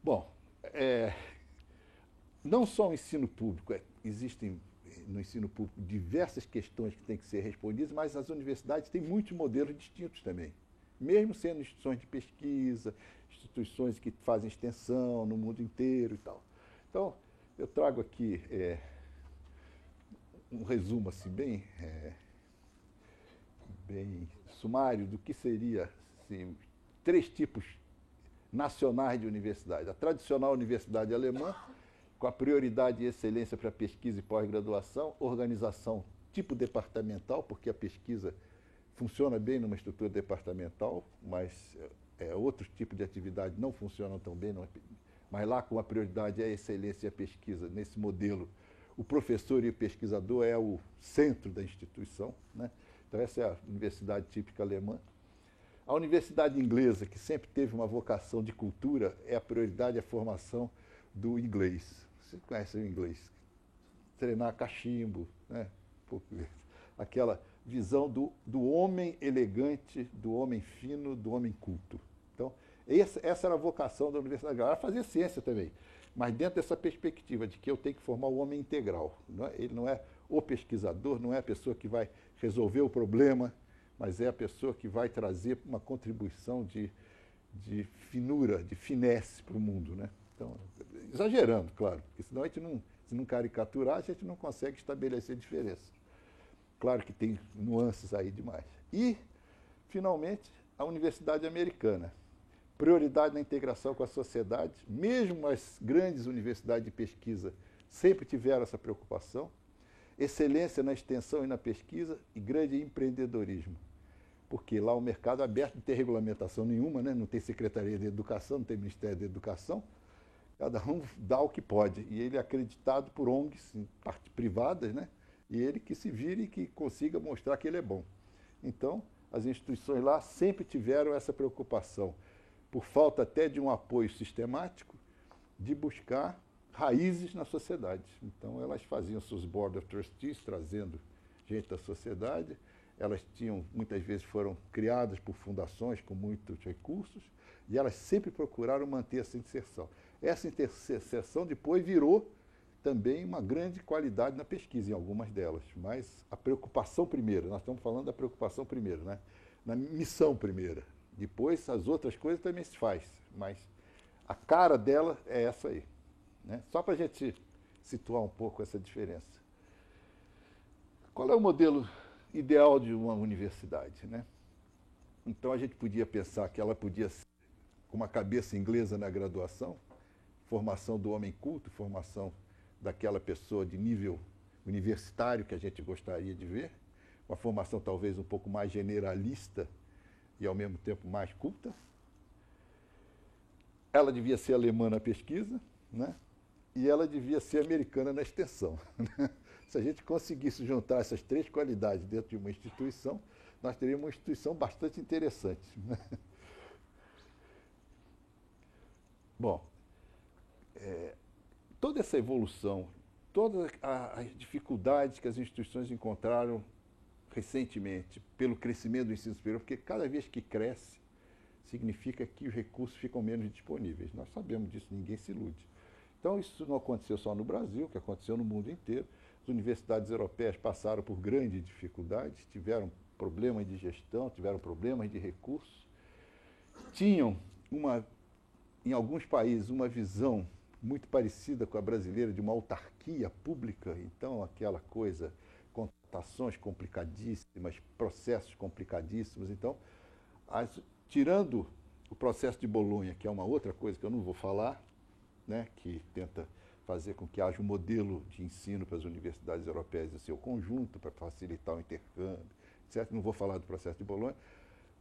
Bom, não só o ensino público, existem no ensino público diversas questões que têm que ser respondidas, mas as universidades têm muitos modelos distintos também. Mesmo sendo instituições de pesquisa, instituições que fazem extensão no mundo inteiro e tal. Então, eu trago aqui um resumo assim, bem sumário do que seria assim, três tipos nacionais de universidade. A tradicional universidade alemã, com a prioridade e excelência para pesquisa e pós-graduação, organização tipo departamental, porque a pesquisa funciona bem numa estrutura departamental, mas outros tipos de atividade não funcionam tão bem, mas lá com a prioridade é a excelência e a pesquisa. Nesse modelo, o professor e o pesquisador é o centro da instituição, né? Então essa é a universidade típica alemã. A universidade inglesa, que sempre teve uma vocação de cultura, a prioridade é a formação do inglês. Você conhece o inglês? Treinar cachimbo, né? Aquela visão do homem elegante, do homem fino, do homem culto. Então, essa era a vocação da universidade. Ela fazia ciência também, mas dentro dessa perspectiva de que eu tenho que formar o homem integral. Ele não é o pesquisador, não é a pessoa que vai resolver o problema, mas é a pessoa que vai trazer uma contribuição de finura, de finesse para o mundo, né? Então, exagerando, claro, porque senão a gente não, se não caricaturar, a gente não consegue estabelecer diferença. Claro que tem nuances aí demais. E, finalmente, a universidade americana. Prioridade na integração com a sociedade, mesmo as grandes universidades de pesquisa sempre tiveram essa preocupação. Excelência na extensão e na pesquisa e grande empreendedorismo. Porque lá o mercado é aberto, não tem regulamentação nenhuma, né? Não tem Secretaria de Educação, não tem Ministério da Educação. Cada um dá o que pode. E ele é acreditado por ONGs, em parte privadas, né? E ele que se vire e que consiga mostrar que ele é bom. Então, as instituições lá sempre tiveram essa preocupação, por falta até de um apoio sistemático, de buscar raízes na sociedade. Então, elas faziam seus Board of Trustees, trazendo gente da sociedade. Elas muitas vezes foram criadas por fundações com muitos recursos, e elas sempre procuraram manter essa inserção. Essa inserção depois virou também uma grande qualidade na pesquisa, em algumas delas. Mas a preocupação primeira, nós estamos falando da preocupação primeira, né? Na missão primeira. Depois as outras coisas também se faz, mas a cara dela é essa aí, né? Só para a gente situar um pouco essa diferença. Qual é o modelo ideal de uma universidade, né? Então a gente podia pensar que ela podia ser com uma cabeça inglesa na graduação, formação do homem culto, formação daquela pessoa de nível universitário que a gente gostaria de ver, uma formação talvez um pouco mais generalista e ao mesmo tempo mais culta. Ela devia ser alemã na pesquisa, né? E ela devia ser americana na extensão. Se a gente conseguisse juntar essas três qualidades dentro de uma instituição, nós teríamos uma instituição bastante interessante, né? Bom, toda essa evolução, todas as dificuldades que as instituições encontraram recentemente pelo crescimento do ensino superior, porque cada vez que cresce, significa que os recursos ficam menos disponíveis. Nós sabemos disso, ninguém se ilude. Então, isso não aconteceu só no Brasil, que aconteceu no mundo inteiro. As universidades europeias passaram por grandes dificuldades, tiveram problemas de gestão, tiveram problemas de recursos, tinham em alguns países, uma visão muito parecida com a brasileira de uma autarquia pública, então aquela coisa, contratações complicadíssimas, processos complicadíssimos. Então, tirando o processo de Bolonha, que é uma outra coisa que eu não vou falar, né, que tenta fazer com que haja um modelo de ensino para as universidades europeias em seu conjunto, para facilitar o intercâmbio, etc. Não vou falar do processo de Bolonha.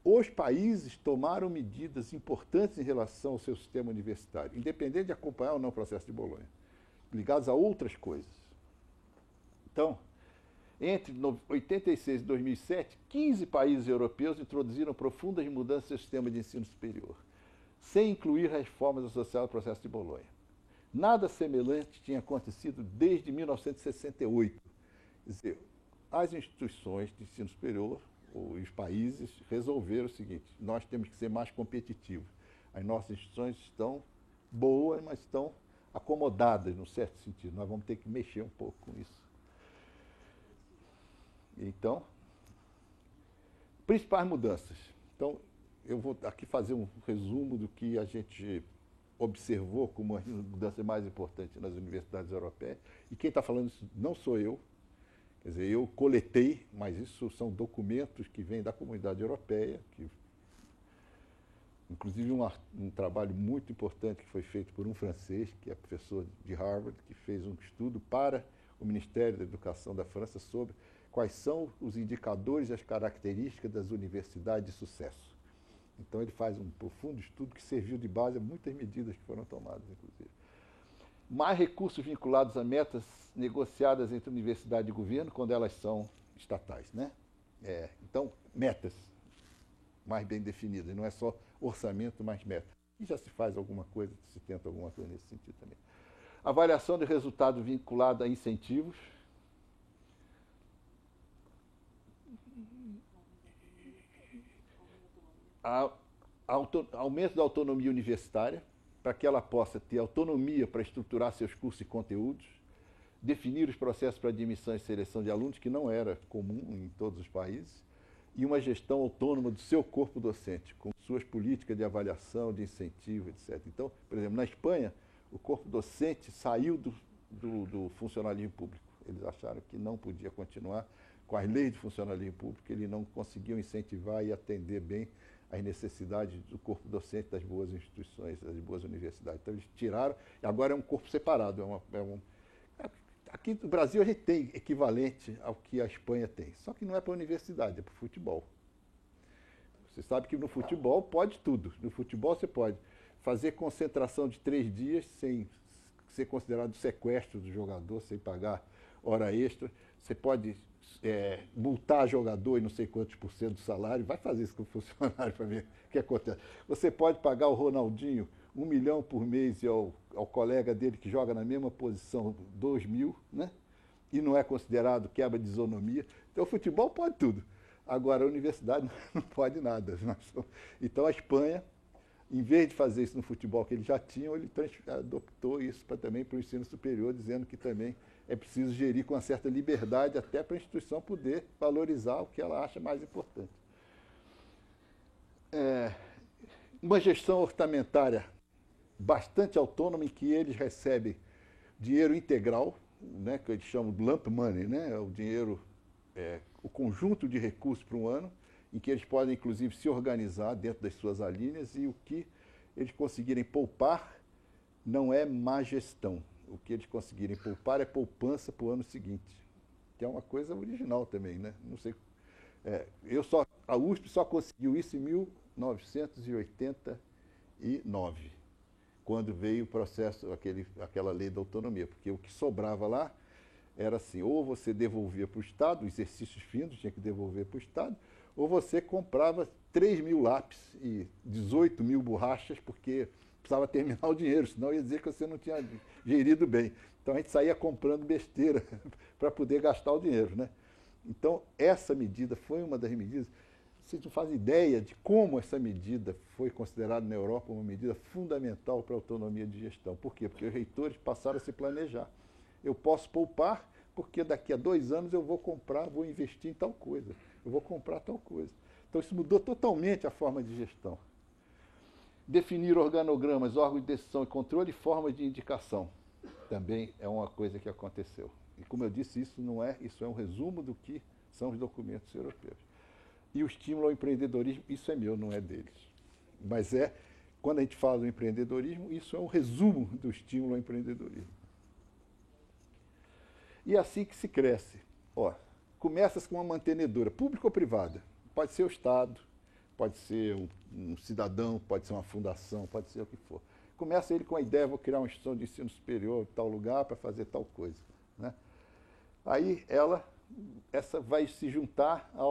Os países tomaram medidas importantes em relação ao seu sistema universitário, independente de acompanhar ou não o processo de Bolonha, ligados a outras coisas. Então, entre 86 e 2007, 15 países europeus introduziram profundas mudanças no seu sistema de ensino superior, sem incluir reformas associadas ao processo de Bolonha. Nada semelhante tinha acontecido desde 1968. Quer dizer, as instituições de ensino superior, ou os países, resolveram o seguinte: nós temos que ser mais competitivos. As nossas instituições estão boas, mas estão acomodadas, num certo sentido. Nós vamos ter que mexer um pouco com isso. Então, principais mudanças. Então, eu vou aqui fazer um resumo do que a gente observou como as mudanças mais importantes nas universidades europeias. E quem está falando isso não sou eu. Quer dizer, eu coletei, mas isso são documentos que vêm da comunidade europeia, que, inclusive um trabalho muito importante que foi feito por um francês, que é professor de Harvard, que fez um estudo para o Ministério da Educação da França sobre quais são os indicadores e as características das universidades de sucesso. Então ele faz um profundo estudo que serviu de base a muitas medidas que foram tomadas, inclusive. Mais recursos vinculados a metas negociadas entre universidade e governo quando elas são estatais, né? Então, metas mais bem definidas, não é só orçamento, mas metas. E já se faz alguma coisa, se tenta alguma coisa nesse sentido também. Avaliação de resultado vinculada a incentivos. Aumento da autonomia universitária, para que ela possa ter autonomia para estruturar seus cursos e conteúdos, definir os processos para admissão e seleção de alunos, que não era comum em todos os países, e uma gestão autônoma do seu corpo docente, com suas políticas de avaliação, de incentivo, etc. Então, por exemplo, na Espanha, o corpo docente saiu do funcionalismo público. Eles acharam que não podia continuar com as leis de funcionalismo público, que eles não conseguiam incentivar e atender bem as necessidades do corpo docente das boas instituições, das boas universidades. Então, eles tiraram, e agora é um corpo separado. Aqui no Brasil, a gente tem equivalente ao que a Espanha tem, só que não é para a universidade, é para o futebol. Você sabe que no futebol pode tudo. No futebol você pode fazer concentração de 3 dias sem ser considerado sequestro do jogador, sem pagar hora extra. Você pode multar jogador e não sei quantos por cento do salário, vai fazer isso com o funcionário para ver o que acontece. Você pode pagar o Ronaldinho 1 milhão por mês e ao colega dele que joga na mesma posição 2 mil, né? E não é considerado quebra de isonomia. Então o futebol pode tudo. Agora a universidade não pode nada. Então a Espanha, em vez de fazer isso no futebol que eles já tinham, ele adoptou isso também para o ensino superior, dizendo que também é preciso gerir com uma certa liberdade até para a instituição poder valorizar o que ela acha mais importante. Uma gestão orçamentária bastante autônoma, em que eles recebem dinheiro integral, né, que eles chamam de lump money, né, o dinheiro, o conjunto de recursos para um ano, em que eles podem, inclusive, se organizar dentro das suas alíneas, e o que eles conseguirem poupar não é má gestão. O que eles conseguirem poupar é poupança para o ano seguinte, que é uma coisa original também, né? Não sei. A USP só conseguiu isso em 1989, quando veio o processo, aquela lei da autonomia, porque o que sobrava lá era assim, ou você devolvia para o Estado, exercícios findos tinha que devolver para o Estado, ou você comprava 3 mil lápis e 18 mil borrachas, porque precisava terminar o dinheiro, senão ia dizer que você não tinha gerido bem. Então a gente saía comprando besteira para poder gastar o dinheiro, né? Então essa medida foi uma das medidas. Vocês não fazem ideia de como essa medida foi considerada na Europa uma medida fundamental para a autonomia de gestão. Por quê? Porque os reitores passaram a se planejar. Eu posso poupar porque daqui a 2 anos eu vou investir em tal coisa, eu vou comprar tal coisa. Então isso mudou totalmente a forma de gestão. Definir organogramas, órgãos de decisão e controle e formas de indicação. Também é uma coisa que aconteceu. E como eu disse, isso é um resumo do que são os documentos europeus. E o estímulo ao empreendedorismo, isso é meu, não é deles. Mas quando a gente fala do empreendedorismo, isso é um resumo do estímulo ao empreendedorismo. E é assim que se cresce. Começa com uma mantenedora, pública ou privada. Pode ser o Estado, pode ser um cidadão, pode ser uma fundação, pode ser o que for. Começa ele com a ideia, vou criar uma instituição de ensino superior em tal lugar para fazer tal coisa, né? Aí essa vai se juntar a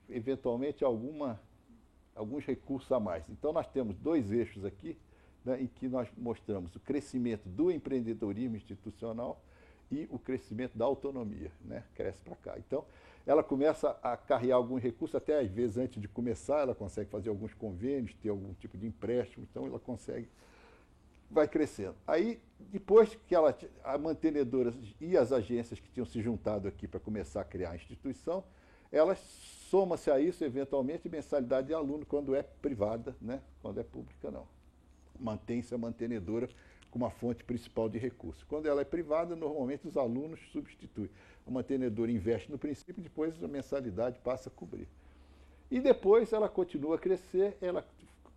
eventualmente alguns recursos a mais. Então nós temos 2 eixos aqui, né, em que nós mostramos o crescimento do empreendedorismo institucional e o crescimento da autonomia, né? Cresce para cá. Então, ela começa a carregar alguns recursos, até às vezes antes de começar, ela consegue fazer alguns convênios, ter algum tipo de empréstimo, então ela consegue vai crescendo. Aí, depois que a mantenedora e as agências que tinham se juntado aqui para começar a criar a instituição, elas soma-se a isso, eventualmente, mensalidade de aluno, quando é privada, né? Quando é pública, não. Mantém-se a mantenedora como a fonte principal de recursos. Quando ela é privada, normalmente os alunos substituem. A mantenedora investe no princípio, depois a mensalidade passa a cobrir. E depois ela continua a crescer, ela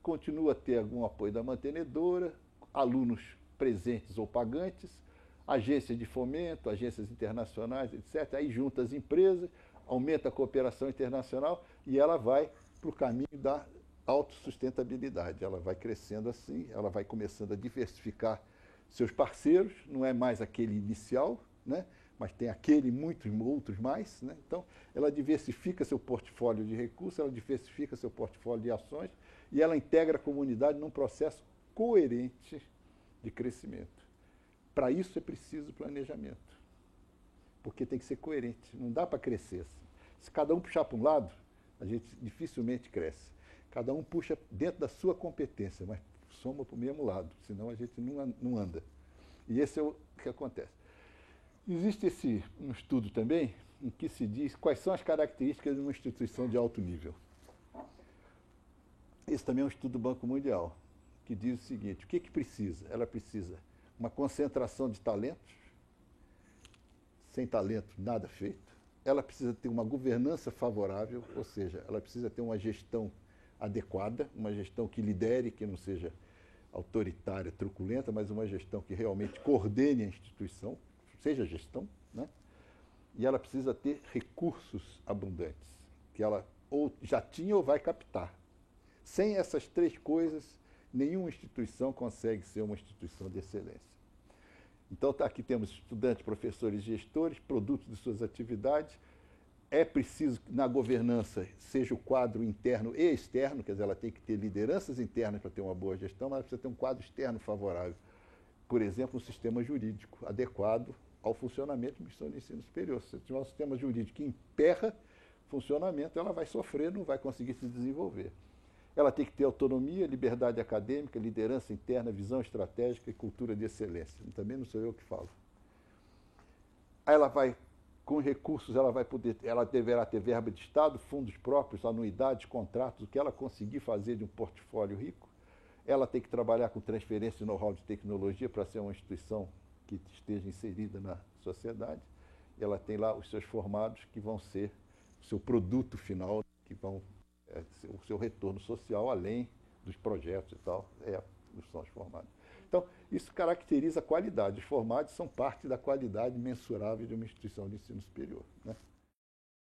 continua a ter algum apoio da mantenedora, alunos presentes ou pagantes, agências de fomento, agências internacionais, etc. Aí junta as empresas, aumenta a cooperação internacional e ela vai para o caminho da autossustentabilidade. Ela vai crescendo assim, ela vai começando a diversificar seus parceiros, não é mais aquele inicial, né? Mas tem aquele e muitos outros mais. Né? Então, ela diversifica seu portfólio de recursos, ela diversifica seu portfólio de ações e ela integra a comunidade num processo coerente de crescimento. Para isso é preciso planejamento, porque tem que ser coerente, não dá para crescer assim. Se cada um puxar para um lado, a gente dificilmente cresce. Cada um puxa dentro da sua competência, mas soma para o mesmo lado, senão a gente não anda. E esse é o que acontece. Existe um estudo também em que se diz quais são as características de uma instituição de alto nível. Esse também é um estudo do Banco Mundial, que diz o seguinte: o que precisa? Ela precisa uma concentração de talentos, sem talento nada feito. Ela precisa ter uma governança favorável, ou seja, ela precisa ter uma gestão adequada, uma gestão que lidere, que não seja autoritária, truculenta, mas uma gestão que realmente coordene a instituição, seja gestão, né? E ela precisa ter recursos abundantes, que ela ou já tinha ou vai captar. Sem essas três coisas, nenhuma instituição consegue ser uma instituição de excelência. Então, aqui temos estudantes, professores, gestores, produtos de suas atividades. É preciso que na governança seja o quadro interno e externo, quer dizer, ela tem que ter lideranças internas para ter uma boa gestão, mas ela precisa ter um quadro externo favorável. Por exemplo, um sistema jurídico adequado ao funcionamento de instituição de ensino superior. Se tiver um sistema jurídico que emperra funcionamento, ela vai sofrer, não vai conseguir se desenvolver. Ela tem que ter autonomia, liberdade acadêmica, liderança interna, visão estratégica e cultura de excelência. Também não sou eu que falo. Aí ela vai, com recursos, ela deverá ter verba de Estado, fundos próprios, anuidades, contratos, o que ela conseguir fazer de um portfólio rico. Ela tem que trabalhar com transferência de know-how de tecnologia para ser uma instituição que esteja inserida na sociedade. Ela tem lá os seus formados que vão ser o seu produto final, que vão o seu retorno social, além dos projetos e tal, são os formados. Então, isso caracteriza a qualidade. Os formados são parte da qualidade mensurável de uma instituição de ensino superior. Né?